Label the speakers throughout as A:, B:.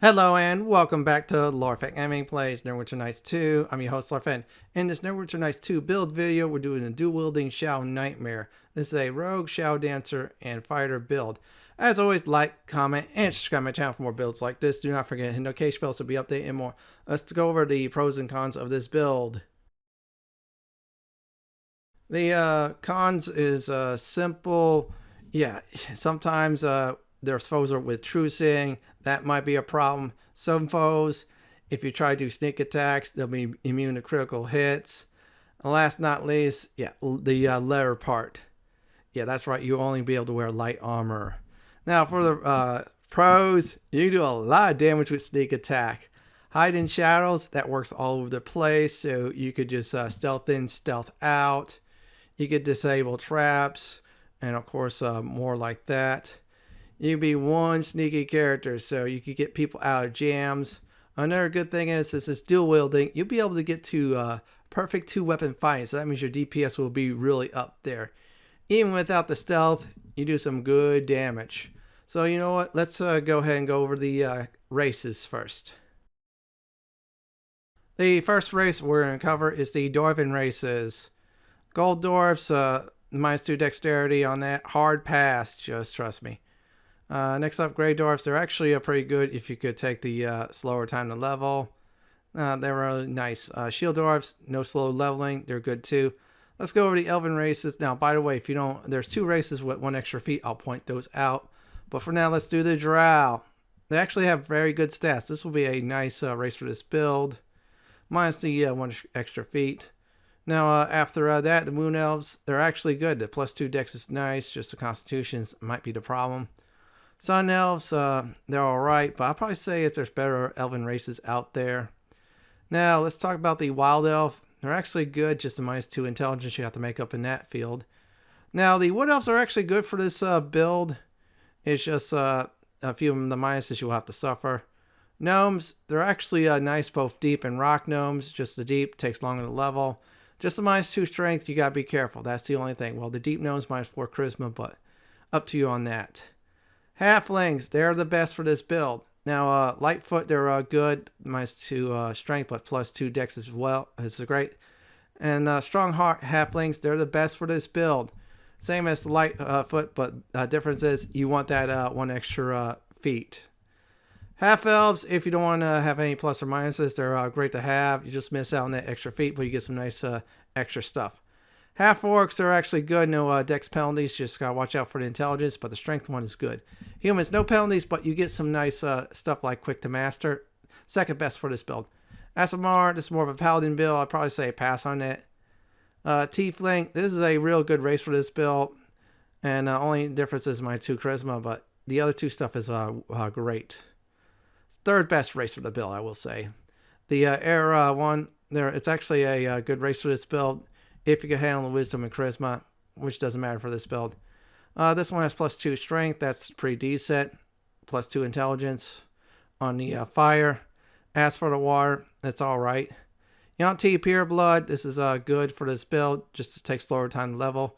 A: Hello and welcome back to Lawful Gaming Plays Neverwinter Nights 2. I'm your host Fenton. In this Neverwinter Nights 2 build video, we're doing a dual wielding Shadow Nightmare. This is a rogue, Shadowdancer, and fighter build. As always, like, comment, and subscribe to my channel for more builds like this. Do not forget to hit notification bells to be updated and more. Let's go over the pros and cons of this build. The cons is simple. Yeah, sometimes there's foes with true seeing. That might be a problem. Some foes, if you try to do sneak attacks, they'll be immune to critical hits. And last not least, yeah, the leather part. Yeah, that's right. You'll only be able to wear light armor. Now for the pros, you can do a lot of damage with sneak attack. Hide in shadows, that works all over the place. So you could just stealth in, stealth out. You could disable traps, and of course more like that. You'd be one sneaky character, so you could get people out of jams. Another good thing is, this is dual wielding. You'll be able to get to perfect 2-weapon fighting, so that means your DPS will be really up there. Even without the stealth, you do some good damage. So you know what? Let's go ahead and go over the races first. The first race we're going to cover is the Dwarven races. Gold Dwarfs, -2 dexterity on that. Hard pass, just trust me. Next up, Grey Dwarfs. They're actually pretty good if you could take the slower time to level. They're really nice. Shield Dwarfs, no slow leveling. They're good too. Let's go over the Elven races. Now, by the way, if you don't, there's 2 races with 1 extra feat. I'll point those out. But for now, let's do the Drow. They actually have very good stats. This will be a nice race for this build. Minus the 1 extra feat. Now, after that, the Moon Elves, they're actually good. The +2 dex is nice. Just the constitutions might be the problem. Sun Elves, they're alright, but I'll probably say there's better elven races out there. Now, let's talk about the Wild Elf. They're actually good, just the -2 intelligence you have to make up in that field. Now, the Wood Elves are actually good for this build. It's just a few of the minuses you'll have to suffer. Gnomes, they're actually nice, both deep and rock gnomes. Just the deep takes longer to level. Just the -2 strength, you gotta be careful. That's the only thing. Well, the deep gnomes -4 charisma, but up to you on that. Halflings, they're the best for this build. Now, Lightfoot, they're good. -2 strength, but +2 dex as well. This is great. And Strongheart halflings, they're the best for this build. Same as the Lightfoot, but difference is you want that 1 extra feat. Half elves, if you don't want to have any plus or minuses, they're great to have. You just miss out on that extra feat, but you get some nice extra stuff. Half orcs are actually good. No dex penalties. Just gotta watch out for the intelligence, but the strength one is good. Humans, no penalties, but you get some nice stuff like quick to master. Second best for this build. Asimar, this is more of a paladin build. I'd probably say pass on it. Tiefling, this is a real good race for this build, and only difference is -2 charisma, but the other 2 stuff is great. Third best race for the build, I will say. The air one, it's actually a good race for this build if you can handle the wisdom and charisma, which doesn't matter for this build. This one has +2 strength. That's pretty decent. +2 intelligence on the fire. As for the water, it's all right. Yuan-Ti Pure Blood, this is good for this build. Just to take slower time to level.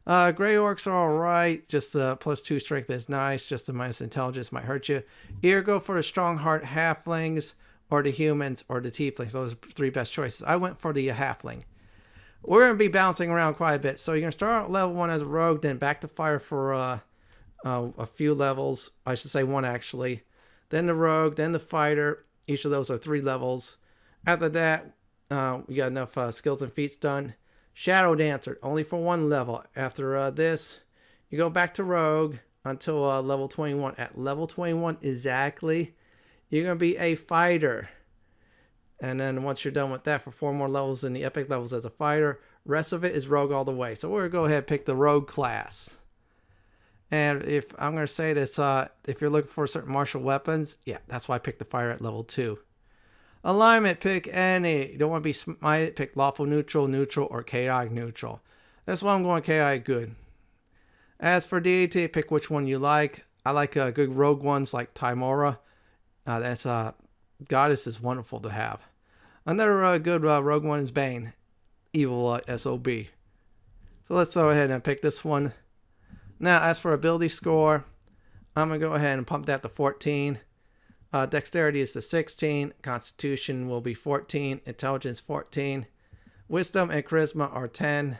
A: Grey Orcs are alright. Just +2 strength is nice. Just the minus intelligence might hurt you. Either go for the Strongheart halflings, or the humans, or the tieflings. Those are 3 best choices. I went for the halfling. We're going to be bouncing around quite a bit. So you're going to start out level 1 as a rogue, then back to fire for a few levels. I should say 1 actually. Then the rogue, then the fighter. Each of those are 3 levels. After that, we got enough skills and feats done. Shadowdancer, only for 1 level. After this, you go back to rogue until level 21. At level 21 exactly, you're going to be a fighter. And then once you're done with that, for 4 more levels in the epic levels as a fighter, rest of it is rogue all the way. So we're going to go ahead and pick the rogue class. And if I'm going to say this, if you're looking for certain martial weapons, yeah, that's why I picked the fighter at level 2. Alignment, pick any. You don't want to be smited, pick Lawful Neutral, Neutral, or Chaotic Neutral. That's why I'm going Chaotic Good. As for Deity, pick which one you like. I like good rogue ones like Timora. That's Goddess is wonderful to have. Another good rogue one is Bane. Evil SOB. So let's go ahead and pick this one. Now, as for ability score, I'm going to go ahead and pump that to 14. Dexterity is the 16. Constitution will be 14. Intelligence 14. Wisdom and Charisma are 10.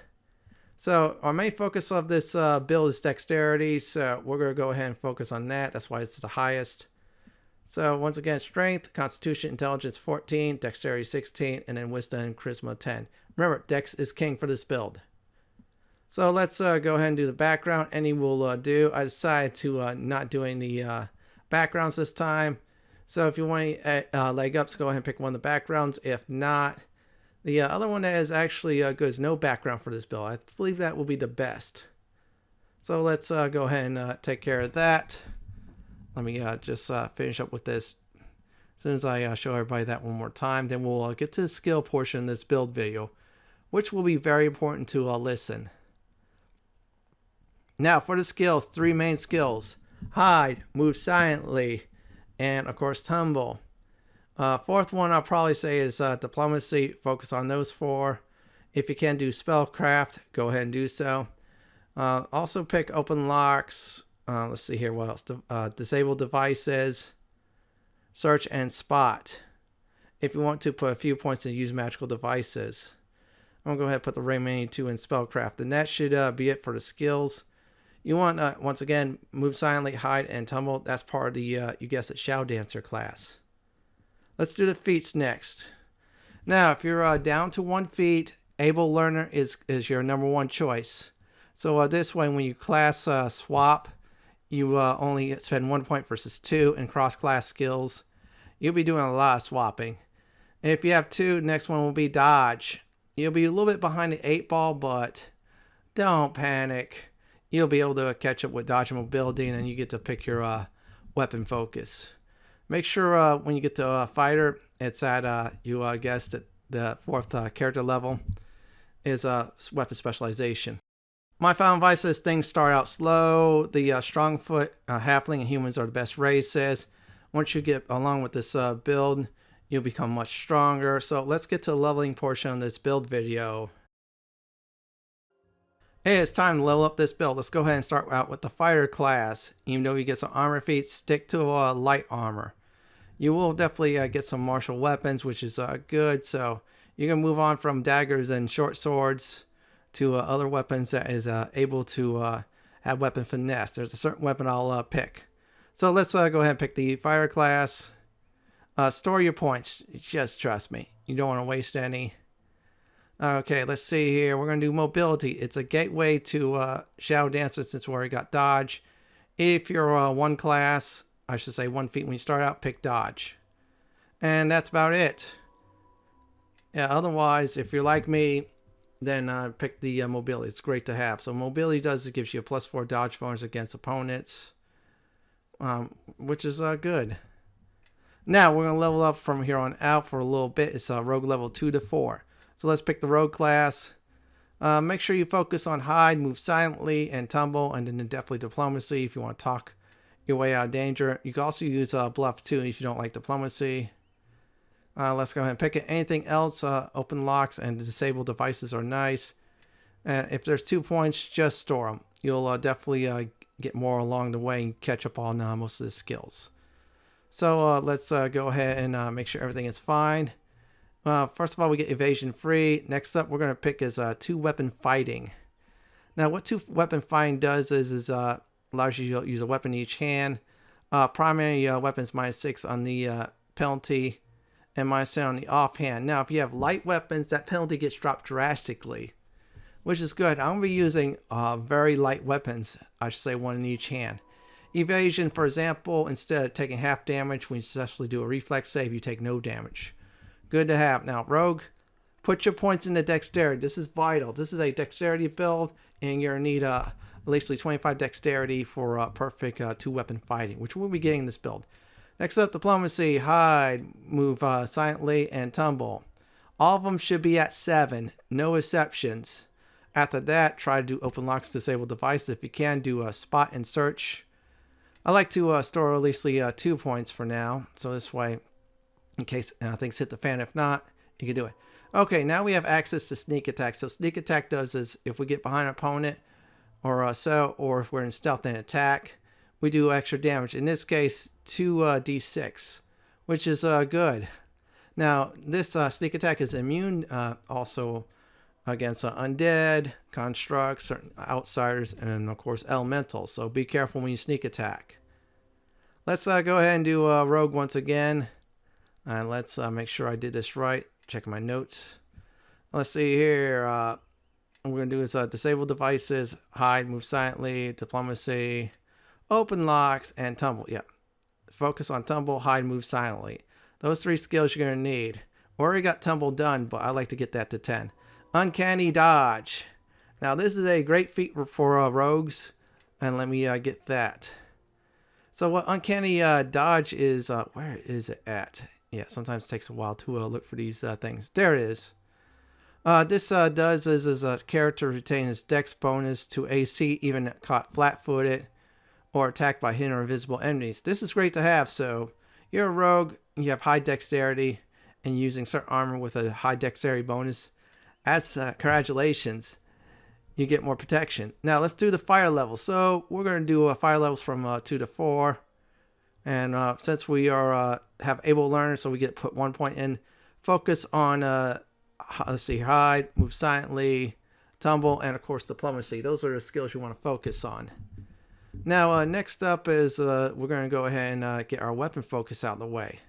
A: So our main focus of this build is Dexterity. So we're going to go ahead and focus on that. That's why it's the highest. So once again, Strength, Constitution, Intelligence 14, Dexterity 16, and then Wisdom and Charisma 10. Remember, Dex is king for this build. So let's go ahead and do the background. Any will do. I decided to not do any backgrounds this time. So if you want any leg ups, go ahead and pick one of the backgrounds. If not, the other one that is actually good is no background for this build. I believe that will be the best. So let's go ahead and take care of that. Let me just finish up with this. As soon as I show everybody that one more time, then we'll get to the skill portion of this build video, which will be very important to listen. Now for the skills, 3 main skills: hide, move silently, and of course tumble. Fourth one I'll probably say is diplomacy. Focus on those 4. If you can do spellcraft, go ahead and do so. Also pick open locks. Let's see here what else. Disable devices, search, and spot. If you want to put a few points and use magical devices. I'm going to go ahead and put the remaining 2 in spellcraft. And that should be it for the skills. You want, once again, move silently, hide, and tumble. That's part of the, you guessed it, Shadowdancer class. Let's do the feats next. Now, if you're down to 1 feat, Able Learner is your #1 choice. So this way, when you class swap, you only spend 1 point versus 2 in cross-class skills. You'll be doing a lot of swapping. And if you have 2, next one will be dodge. You'll be a little bit behind the 8 ball, but don't panic. You'll be able to catch up with dodge and mobility, and then you get to pick your weapon focus. Make sure when you get to fighter, it's at, you guessed it, the 4th character level is weapon specialization. My final advice is things start out slow. The Strongfoot, Halfling, and Humans are the best races. Once you get along with this build, you'll become much stronger. So let's get to the leveling portion of this build video. Hey, it's time to level up this build. Let's go ahead and start out with the fighter class. Even though you get some armor feats, stick to light armor. You will definitely get some martial weapons, which is good. So you can move on from daggers and short swords to other weapons that is able to have weapon finesse. There's a certain weapon I'll pick. So let's go ahead and pick the fire class. Store your points. Just trust me. You don't want to waste any. Okay, let's see here. We're going to do mobility. It's a gateway to Shadowdancer since we already got dodge. If you're 1 class, I should say 1 feat when you start out, pick dodge. And that's about it. Yeah, otherwise, if you're like me, then pick the mobility. It's great to have. So mobility it gives you a +4 dodge bonus against opponents, which is good. Now we're going to level up from here on out for a little bit. It's rogue level 2 to 4. So let's pick the rogue class. Make sure you focus on hide, move silently, and tumble, and then definitely diplomacy if you want to talk your way out of danger. You can also use bluff too if you don't like diplomacy. Let's go ahead and pick it. Anything else, open locks and disable devices are nice. And if there's 2 points, just store them. You'll definitely get more along the way and catch up on most of the skills. So let's go ahead and make sure everything is fine. First of all, we get evasion free. Next up, we're going to pick is 2 weapon fighting. Now, what 2 weapon fighting does is allows you to use a weapon in each hand. Primary weapons -6 on the penalty, and -10 on the offhand. Now, if you have light weapons, that penalty gets dropped drastically, which is good. I'm going to be using very light weapons. I should say 1 in each hand. Evasion, for example, instead of taking half damage when you successfully do a reflex save, you take no damage. Good to have. Now, rogue, put your points into dexterity. This is vital. This is a dexterity build, and you're going to need at least 25 dexterity for perfect 2 weapon fighting, which we'll be getting in this build. Next up, diplomacy, hide, move silently, and tumble. All of them should be at 7. No exceptions. After that, try to do open locks, disable devices. If you can, do a spot and search. I like to store at least 2 points for now. So this way, in case things hit the fan. If not, you can do it. Okay, now we have access to sneak attack. So sneak attack does is if we get behind an opponent or if we're in stealth and attack, we do extra damage. In this case, 2 d6, which is good. Now, this sneak attack is immune also against undead, constructs, certain outsiders, and of course elementals. So be careful when you sneak attack. Let's go ahead and do rogue once again. And let's make sure I did this right. Check my notes. Let's see here. What we're going to do is disable devices, hide, move silently, diplomacy, open locks, and tumble. Yeah. Focus on tumble, hide, move silently. Those 3 skills you're going to need. Already got tumble done, but I like to get that to 10. Uncanny dodge. Now this is a great feat for rogues. And let me get that. So what uncanny dodge is, where is it at? Yeah, sometimes it takes a while to look for these things. There it is. This does is a character retain his dex bonus to AC even caught flat-footed or attacked by hidden or invisible enemies. This is great to have. So you're a rogue, you have high dexterity, and using certain armor with a high dexterity bonus. That's congratulations. You get more protection. Now let's do the fire level. So we're going to do fire levels from 2 to 4. And since we are have able learners, so we get put 1 point in. Focus on let's see, hide, move silently, tumble, and of course diplomacy. Those are the skills you want to focus on. Now next up is we're going to go ahead and get our weapon focus out of the way.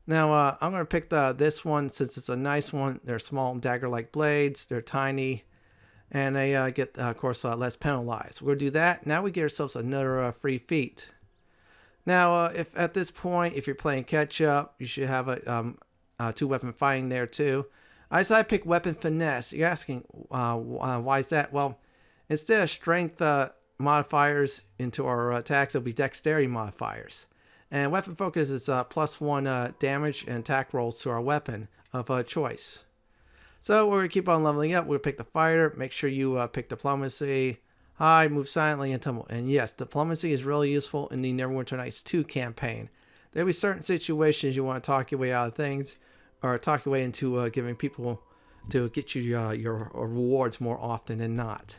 A: Now I'm going to pick this one since it's a nice one. They're small dagger-like blades. They're tiny, and they get of course less penalized. We're going to do that. Now we get ourselves another free feat. Now, if at this point, if you're playing catch-up, you should have a 2-weapon fighting there too. I decided to pick weapon finesse. You're asking why is that? Well, instead of strength modifiers into our attacks, it'll be dexterity modifiers. And weapon focus is +1 damage and attack rolls to our weapon of choice. So we're going to keep on leveling up. We'll pick the fighter. Make sure you pick diplomacy. Hide, move silently, and tumble. And yes, diplomacy is really useful in the Neverwinter Nights 2 campaign. There'll be certain situations you want to talk your way out of things, or talk your way into giving people to get you your rewards more often than not.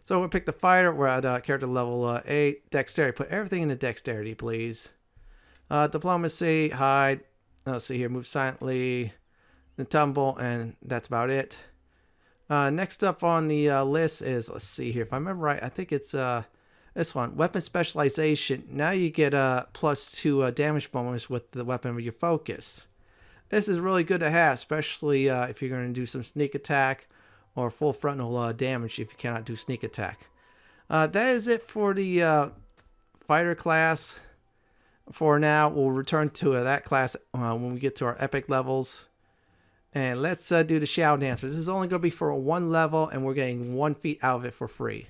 A: So we'll pick the fighter. We're at character level 8. Dexterity. Put everything into dexterity, please. Diplomacy, hide. Let's see here. Move silently, then tumble, and that's about it. Next up on the list is, let's see here, if I remember right, I think it's this one, weapon specialization. Now you get a +2 damage bonus with the weapon of your focus. This is really good to have, especially if you're going to do some sneak attack or full frontal damage if you cannot do sneak attack. That is it for the fighter class. For now, we'll return to that class when we get to our epic levels. And let's do the Shadowdancer. This is only going to be for 1 level, and we're getting 1 feat out of it for free.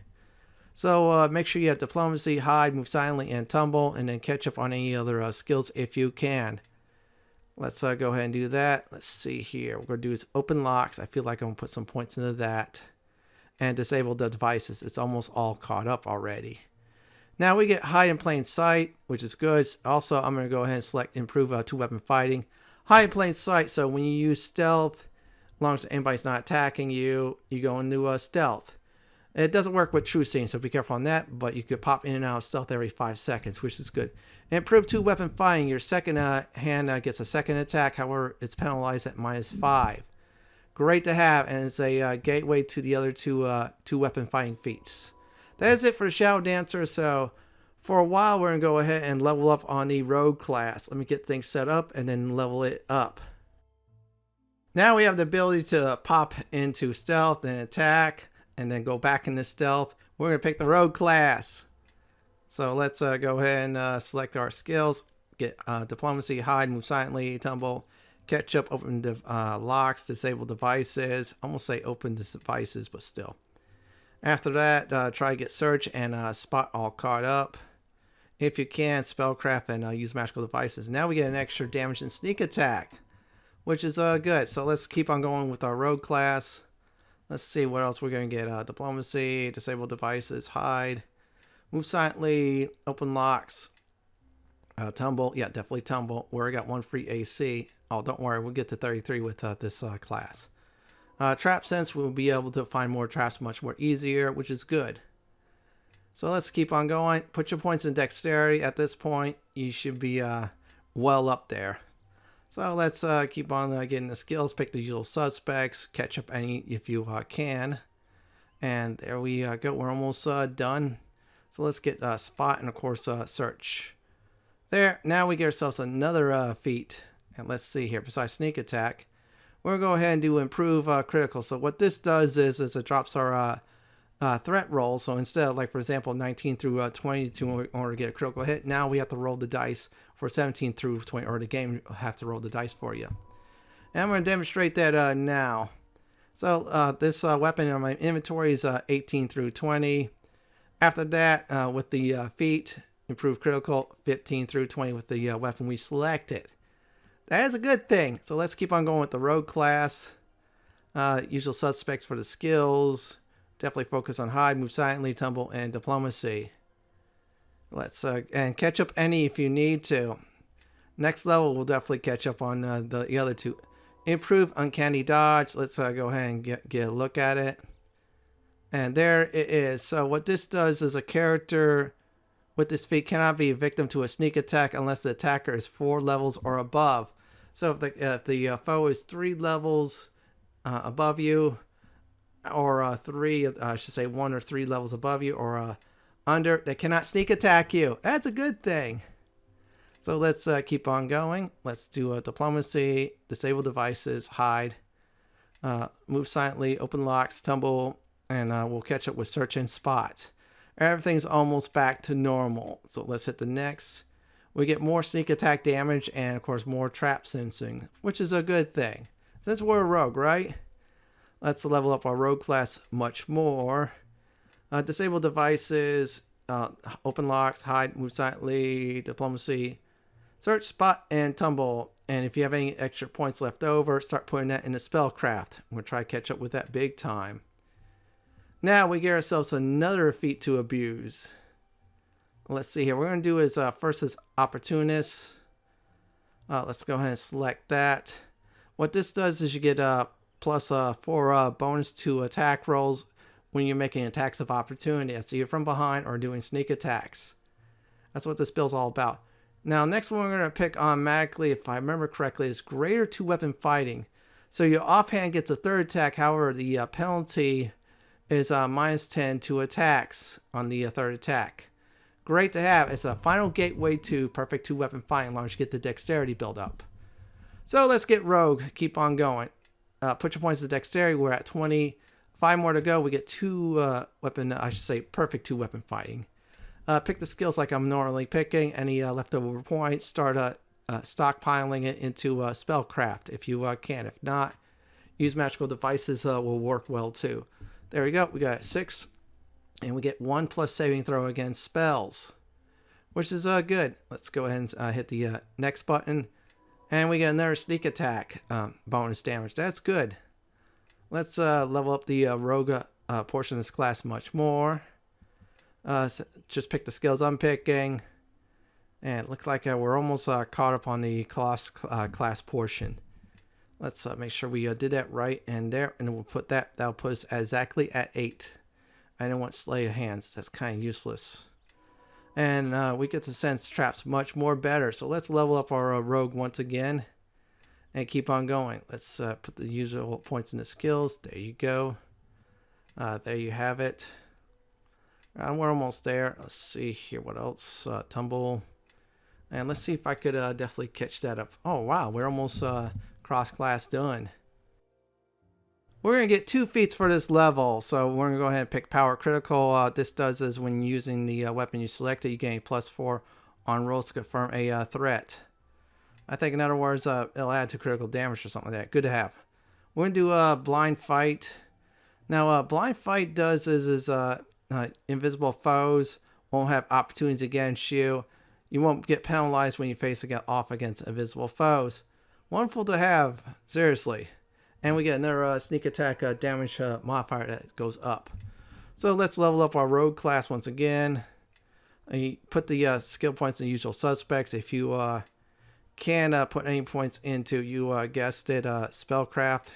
A: So make sure you have diplomacy, hide, move silently, and tumble, and then catch up on any other skills if you can. Let's go ahead and do that. Let's see here. What we're going to do is open locks. I feel like I'm going to put some points into that. And disable the devices. It's almost all caught up already. Now we get hide in plain sight, which is good. Also, I'm going to go ahead and select improve 2-weapon fighting. Hide in plain sight, so when you use stealth, as long as anybody's not attacking you, you go into stealth. It doesn't work with true seeing, so be careful on that, but you could pop in and out of stealth every 5 seconds, which is good. Improve 2-weapon fighting. Your second hand gets a second attack, however, it's penalized at -5. Great to have, and it's a gateway to the other 2-weapon fighting feats. That is it for the Shadowdancer, so for a while, we're going to go ahead and level up on the Rogue class. Let me get things set up and then level it up. Now we have the ability to pop into stealth and attack and then go back into stealth. We're going to pick the Rogue class. So let's go ahead and select our skills. Get diplomacy, hide, move silently, tumble, catch up, open locks, disable devices. I almost say open devices, but still. After that, try to get search and spot all caught up. If you can, spellcraft and use magical devices. Now we get an extra damage and sneak attack, which is good. So let's keep on going with our rogue class. Let's see what else we're going to get. Diplomacy, disable devices, hide, move silently, open locks, tumble. Yeah, definitely tumble. Where I got 1 free AC. Oh, don't worry. We'll get to 33 with this class. Trap sense, we'll be able to find more traps much more easier, which is good. So let's keep on going. Put your points in dexterity. At this point, you should be well up there. So let's keep on getting the skills. Pick the usual suspects. Catch up any if you can. And there we go. We're almost done. So let's get spot and of course search. There. Now we get ourselves another feat. And let's see here. Besides sneak attack, we're gonna go ahead and do improve critical. So what this does is it drops our threat roll. So instead of, like, for example, 19 through 22 in order to get a critical hit, now we have to roll the dice for 17 through 20, or the game will have to roll the dice for you. And I'm going to demonstrate that now. So this weapon in my inventory is 18 through 20. After that, with the feat, improve critical, 15 through 20 with the weapon we selected. That is a good thing. So let's keep on going with the rogue class. Usual suspects for the skills. Definitely focus on hide, move silently, tumble, and diplomacy. Let's and catch up any if you need to. Next level, we'll definitely catch up on the other two. Improve uncanny dodge. Let's go ahead and get a look at it. And there it is. So what this does is a character with this feat cannot be a victim to a sneak attack unless the attacker is 4 levels or above. So if the foe is 3 levels above you, or 1 or 3 levels above you, or under, they cannot sneak attack you. That's a good thing. So let's keep on going. Let's do diplomacy, disable devices, hide, move silently, open locks, tumble, and we'll catch up with search and spot. Everything's almost back to normal. So let's hit the next. We get more sneak attack damage and of course more trap sensing, which is a good thing since we're a rogue, right? Let's level up our rogue class much more. Disable devices, open locks, hide, move silently, diplomacy, search, spot, and tumble. And if you have any extra points left over, start putting that in the spellcraft. We'll try to catch up with that big time. Now we get ourselves another feat to abuse. Let's see here. What we're going to do is first is opportunist. Let's go ahead and select that. What this does is you get plus 4 bonus to attack rolls when you're making attacks of opportunity. That's either from behind or doing sneak attacks. That's what this build's all about. Now, next one we're going to pick automatically, if I remember correctly, is greater 2-weapon fighting. So your offhand gets a 3rd attack. However, the penalty is -10 to attacks on the 3rd attack. Great to have. It's a final gateway to perfect 2-weapon fighting as long as you get the dexterity build up. So let's get rogue. Keep on going. Put your points to dexterity. We're at 20. 5 more to go. We get 2 weapon, I should say, perfect 2-weapon fighting. Pick the skills like I'm normally picking. Any leftover points, start stockpiling it into spellcraft if you can. If not, use magical devices will work well too. There we go. We got 6. And we get 1 plus saving throw against spells, which is good. Let's go ahead and hit the next button. And we get another sneak attack bonus damage. That's good. Let's level up the rogue portion of this class much more. Just pick the skills I'm picking. And it looks like we're almost caught up on the class portion. Let's make sure we did that right. And there, and we'll put that. That'll put us exactly at 8. I don't want Slay of Hands. That's kind of useless. And we get to sense traps much more better. So let's level up our rogue once again. And keep on going. Let's put the usual points in the skills. There you go. There you have it. We're almost there. Let's see here. What else? Tumble. And let's see if I could definitely catch that up. Oh, wow. We're almost cross-class done. We're going to get 2 feats for this level. So we're going to go ahead and pick Power Critical. This does is when using the weapon you selected, you gain +4 on rolls to confirm a threat. I think in other words, it'll add to critical damage or something like that. Good to have. We're going to do a Blind Fight. Now, Blind Fight does is invisible foes won't have opportunities against you. You won't get penalized when you face off against invisible foes. Wonderful to have, seriously. And we get another sneak attack damage modifier that goes up. So let's level up our rogue class once again. You put the skill points in usual suspects. If you can put any points into, you guessed it, spellcraft.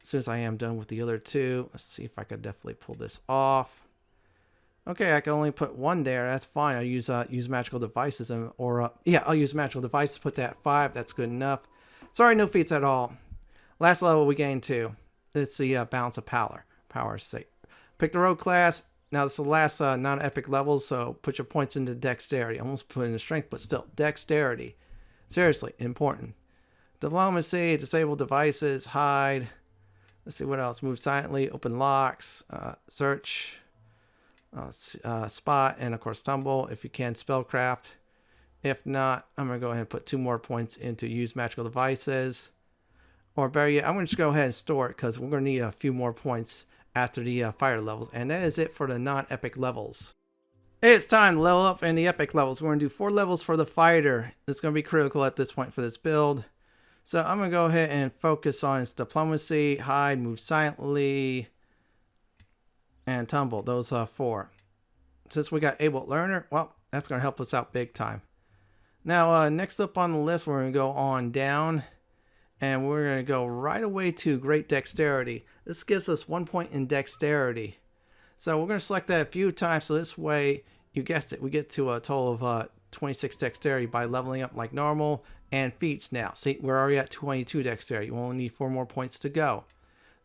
A: As soon as I am done with the other 2, let's see if I could definitely pull this off. Okay, I can only put one there. That's fine. I'll use magical devices yeah, I'll use magical devices. Put that at 5. That's good enough. Sorry, no feats at all. Last level we gained 2. It's the balance of power's sake. Pick the rogue class. Now this is the last non-epic level, so put your points into dexterity. Almost put into strength, but still dexterity. Seriously important. Diplomacy, disable devices, hide. Let's see what else. Move silently, open locks, search, spot, and of course tumble. If you can, spellcraft. If not, I'm going to go ahead and put 2 more points into use magical devices. Or better yet, I'm going to just go ahead and store it because we're going to need a few more points after the fire levels. And that is it for the non-epic levels. It's time to level up in the epic levels. We're going to do 4 levels for the fighter. It's going to be critical at this point for this build. So I'm going to go ahead and focus on its diplomacy, hide, move silently, and tumble. Those 4. Since we got able learner, well, that's going to help us out big time. Now, next up on the list, we're going to go on down. And we're going to go right away to great dexterity. This gives us 1 point in dexterity. So we're going to select that a few times. So this way, you guessed it, we get to a total of 26 dexterity by leveling up like normal and feats now. See, we're already at 22 dexterity. You only need 4 more points to go.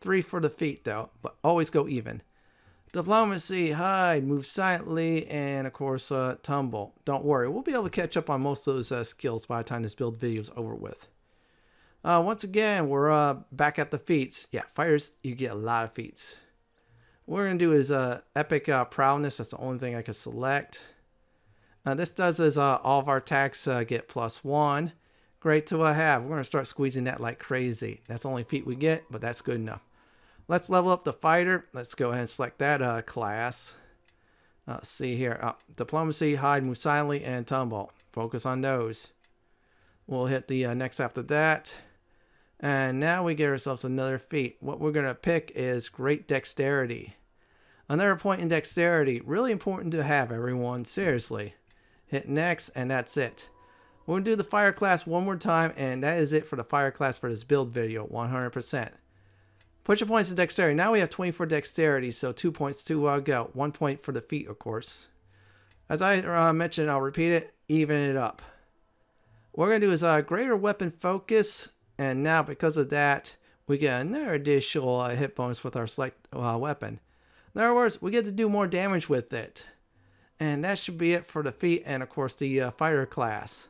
A: 3 for the feat though, but always go even. Diplomacy, hide, move silently, and of course tumble. Don't worry, we'll be able to catch up on most of those skills by the time this build video is over with. Once again, we're back at the feats. Yeah, fighters, you get a lot of feats. What we're going to do is epic prowess. That's the only thing I can select. This does is all of our attacks get +1. Great to have. We're going to start squeezing that like crazy. That's the only feat we get, but that's good enough. Let's level up the fighter. Let's go ahead and select that class. Let's see here. Diplomacy, hide, move silently, and tumble. Focus on those. We'll hit the next after that. And now we get ourselves another feat. What we're going to pick is great dexterity. Another point in dexterity. Really important to have, everyone. Seriously. Hit next, and that's it. We're going to do the fire class one more time, and that is it for the fire class for this build video, 100%. Put your points in dexterity. Now we have 24 dexterity, so 2 points to go. 1 point for the feat, of course. As I mentioned, I'll repeat it, even it up. What we're going to do is greater weapon focus. And now, because of that, we get another additional hit bonus with our select weapon. In other words, we get to do more damage with it. And that should be it for the feat and, of course, the fighter class.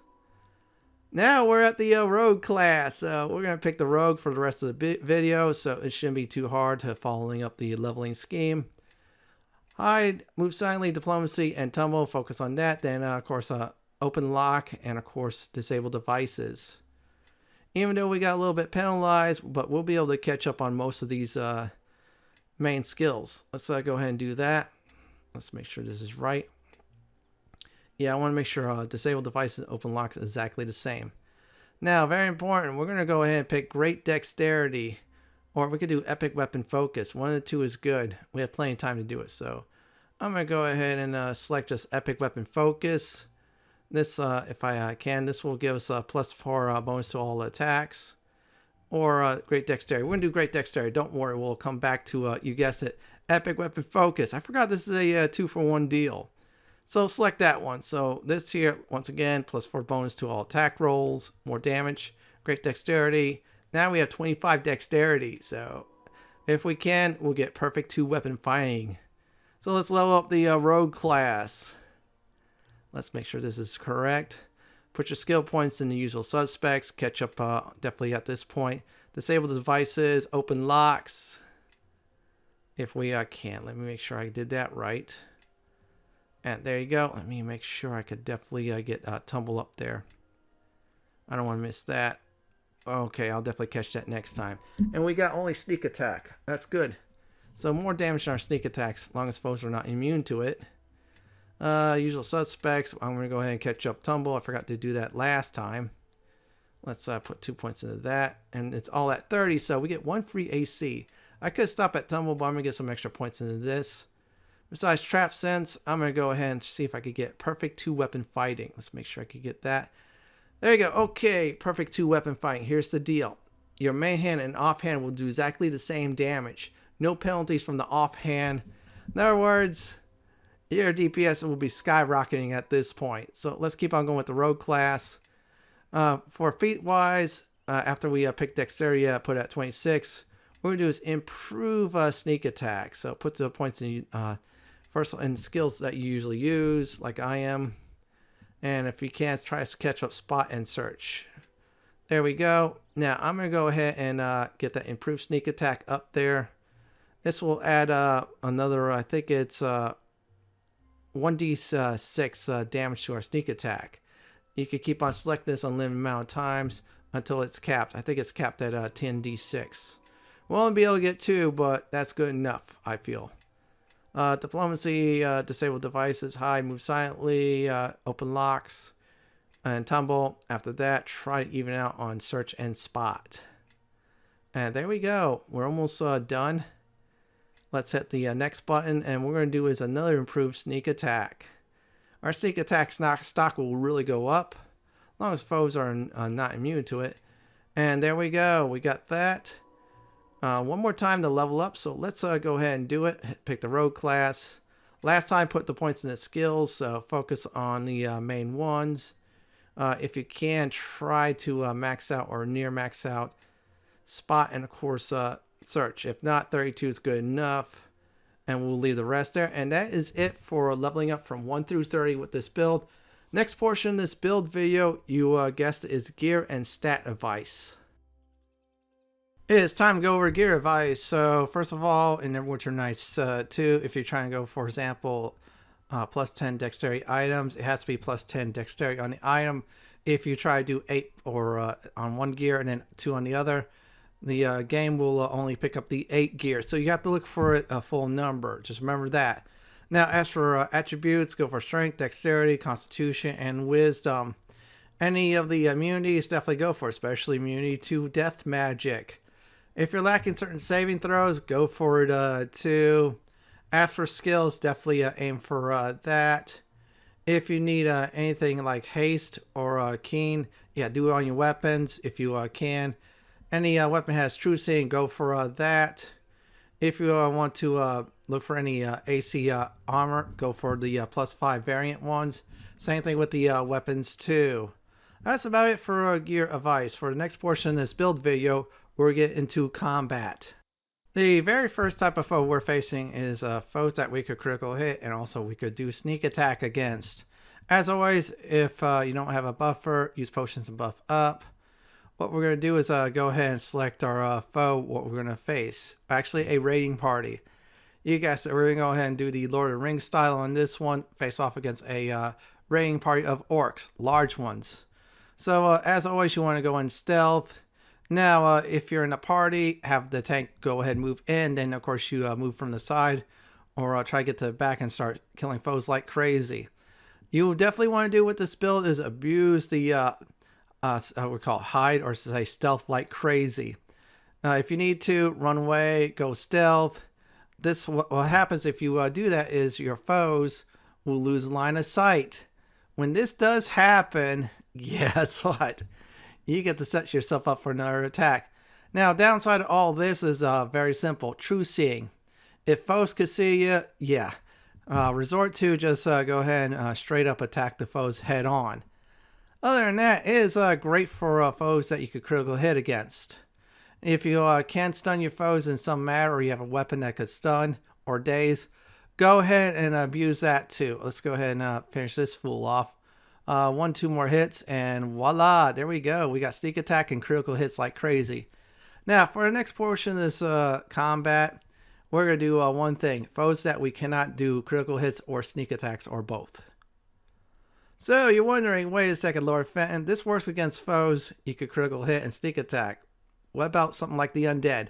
A: Now we're at the rogue class. We're going to pick the rogue for the rest of the video, so it shouldn't be too hard to following up the leveling scheme. Hide, move silently, diplomacy, and tumble. Focus on that. Then, of course, open lock and, of course, disable devices. Even though we got a little bit penalized, but we'll be able to catch up on most of these main skills. Let's go ahead and do that. Let's make sure this is right. Yeah, I want to make sure disable devices and open locks is exactly the same. Now, very important, we're going to go ahead and pick great dexterity, or we could do epic weapon focus. One of the two is good. We have plenty of time to do it, so I'm going to go ahead and select just epic weapon focus. This, if I can, this will give us a +4 bonus to all attacks. Or great dexterity. We're going to do great dexterity. Don't worry, we'll come back to, you guessed it, epic weapon focus. I forgot this is a 2-for-1 deal. So select that one. So this here, once again, +4 bonus to all attack rolls. More damage. Great dexterity. Now we have 25 dexterity. So if we can, we'll get perfect 2 weapon fighting. So let's level up the rogue class. Let's make sure this is correct. Put your skill points in the usual suspects. Catch up definitely at this point. Disable the devices. Open locks. If we can. Let me make sure I did that right. And there you go. Let me make sure I could definitely get tumble up there. I don't want to miss that. Okay, I'll definitely catch that next time. And we got only sneak attack. That's good. So more damage in our sneak attacks, as long as foes are not immune to it. Usual suspects. I'm going to go ahead and catch up tumble. I forgot to do that last time. Let's put 2 points into that. And it's all at 30, so we get 1 free AC. I could stop at tumble, but I'm going to get some extra points into this. Besides trap sense, I'm going to go ahead and see if I could get perfect 2 weapon fighting. Let's make sure I could get that. There you go. Okay, perfect 2 weapon fighting. Here's the deal. Your main hand and offhand will do exactly the same damage. No penalties from the offhand. In other words, your DPS will be skyrocketing at this point. So let's keep on going with the rogue class. For feat wise, after we pick dexterity, put it at 26, what we're going to do is improve sneak attack. So put the points in first in skills that you usually use, like I am. And if you can, try to catch up spot and search. There we go. Now I'm going to go ahead and get that improved sneak attack up there. This will add another, I think it's 1d6 damage to our sneak attack. You can keep on selecting this unlimited amount of times until it's capped. I think it's capped at 10d6. We'll only be able to get 2, but that's good enough, I feel. Diplomacy, disable devices, hide, move silently, open locks, and tumble. After that, try to even out on search and spot. And there we go. We're almost done. Let's hit the next button, and what we're going to do is another improved sneak attack. Our sneak attack stock will really go up, as long as foes are not immune to it. And there we go. We got that. One more time to level up, so let's go ahead and do it. Pick the rogue class. Last time, put the points in the skills, so focus on the main ones. If you can, try to max out or near max out spot and, of course, search. If not, 32 is good enough, and we'll leave the rest there. And that is it for leveling up from 1 through 30 with this build. Next portion of this build video, you guessed it, is gear and stat advice. It's time to go over gear advice. So first of all, in Neverwinter Nights 2, if you're trying to go, for example, plus 10 dexterity items, it has to be plus 10 dexterity on the item. If you try to do 8 or on one gear and then 2 on the other, the game will only pick up the 8 gear. So you have to look for a full number. Just remember that. Now, as for attributes, go for strength, dexterity, constitution, and wisdom. Any of the immunities, definitely go for, especially immunity to death magic. If you're lacking certain saving throws, go for it too. As for skills, definitely aim for that. If you need anything like haste or keen, yeah, do it on your weapons if you can. Any weapon has true seeing, go for that. If you want to look for any AC armor, go for the +5 variant ones. Same thing with the weapons too. That's about it for gear advice. For the next portion of this build video, we'll get into combat. The very first type of foe we're facing is foes that we could critical hit, and also we could do sneak attack against. As always, if you don't have a buffer, use potions and buff up. What we're going to do is go ahead and select our foe, what we're going to face. Actually, a raiding party. You guys, we're going to go ahead and do the Lord of the Rings style on this one. Face off against a raiding party of orcs, large ones. So, as always, you want to go in stealth. Now, if you're in a party, have the tank go ahead and move in. Then, of course, you move from the side. Or try to get to the back and start killing foes like crazy. You definitely want to do with this build is abuse the we call it hide or say stealth like crazy. If you need to run away, go stealth. This what happens if you do that is your foes will lose line of sight. When this does happen, guess what? You get to set yourself up for another attack. Now, downside of all this is very simple: true seeing. If foes could see you, yeah, resort to just go ahead and straight up attack the foes head on. Other than that, it is great for foes that you could critical hit against. If you can stun your foes in some manner, or you have a weapon that could stun or daze, go ahead and abuse that too. Let's go ahead and finish this fool off. 1-2 more hits, and voila, there we go. We got sneak attack and critical hits like crazy. Now, for the next portion of this combat, we're going to do one thing. Foes that we cannot do critical hits or sneak attacks or both. So you're wondering, wait a second, Lord Fenton, this works against foes you could critical hit and sneak attack. What about something like the undead?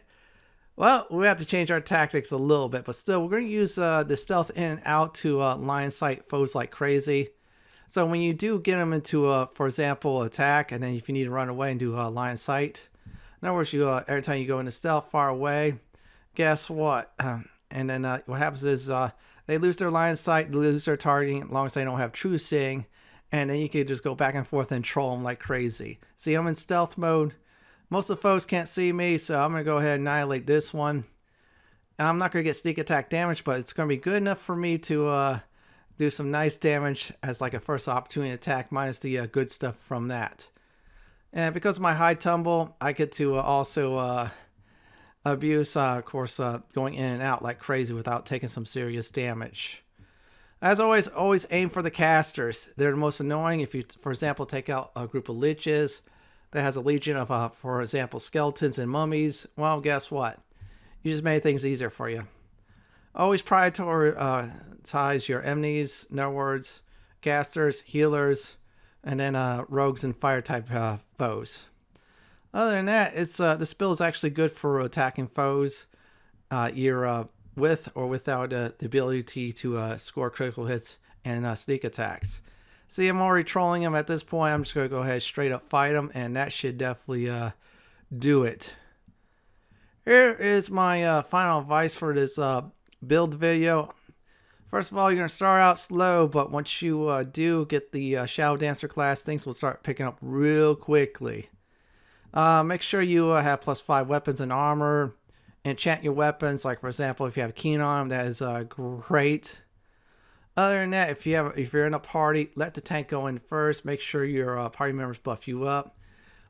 A: Well, we have to change our tactics a little bit, but still, we're going to use the stealth in and out to line sight foes like crazy. So when you do get them into, for example, attack, and then if you need to run away and do line sight, in other words, you every time you go into stealth far away, guess what? And then what happens is they lose their line of sight, lose their targeting, as long as they don't have true seeing. And then you can just go back and forth and troll them like crazy. See, I'm in stealth mode. Most of the foes can't see me, so I'm going to go ahead and annihilate this one. I'm not going to get sneak attack damage, but it's going to be good enough for me to do some nice damage as like a first opportunity attack minus the good stuff from that. And because of my high tumble, I get to also abuse, of course, going in and out like crazy without taking some serious damage. As always, always aim for the casters. They're the most annoying. If you, for example, take out a group of liches that has a legion of, for example, skeletons and mummies, well, guess what? You just made things easier for you. Always prioritize your enemies, in other words, casters, healers, and then rogues and fire type foes. Other than that, it's this build is actually good for attacking foes either with or without the ability to score critical hits and sneak attacks. See, I'm already trolling him at this point. I'm just going to go ahead straight up fight him, and that should definitely do it. Here is my final advice for this build video. First of all, you're going to start out slow, but once you do get the Shadowdancer class, things will start picking up real quickly. Make sure you have +5 weapons and armor. Enchant your weapons, like for example, if you have Keen on them, that is great. Other than that, if you're in a party, let the tank go in first. Make sure your party members buff you up.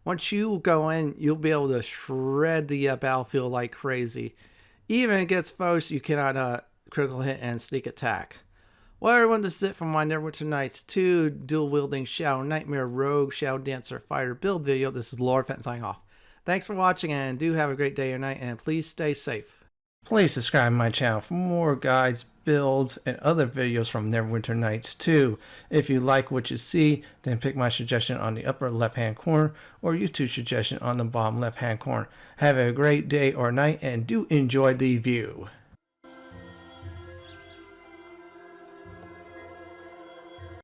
A: Once you go in, you'll be able to shred the battlefield like crazy. Even against foes, you cannot critical hit and sneak attack. Well, everyone, this is it from my Neverwinter Nights 2 dual wielding Shadow Nightmare Rogue Shadowdancer Fighter build video. This is Lord Fenton signing off. Thanks for watching, and do have a great day or night, and please stay safe. Please subscribe to my channel for more guides, builds, and other videos from Neverwinter Nights 2. If you like what you see, then pick my suggestion on the upper left hand corner or YouTube suggestion on the bottom left hand corner. Have a great day or night, and do enjoy the view.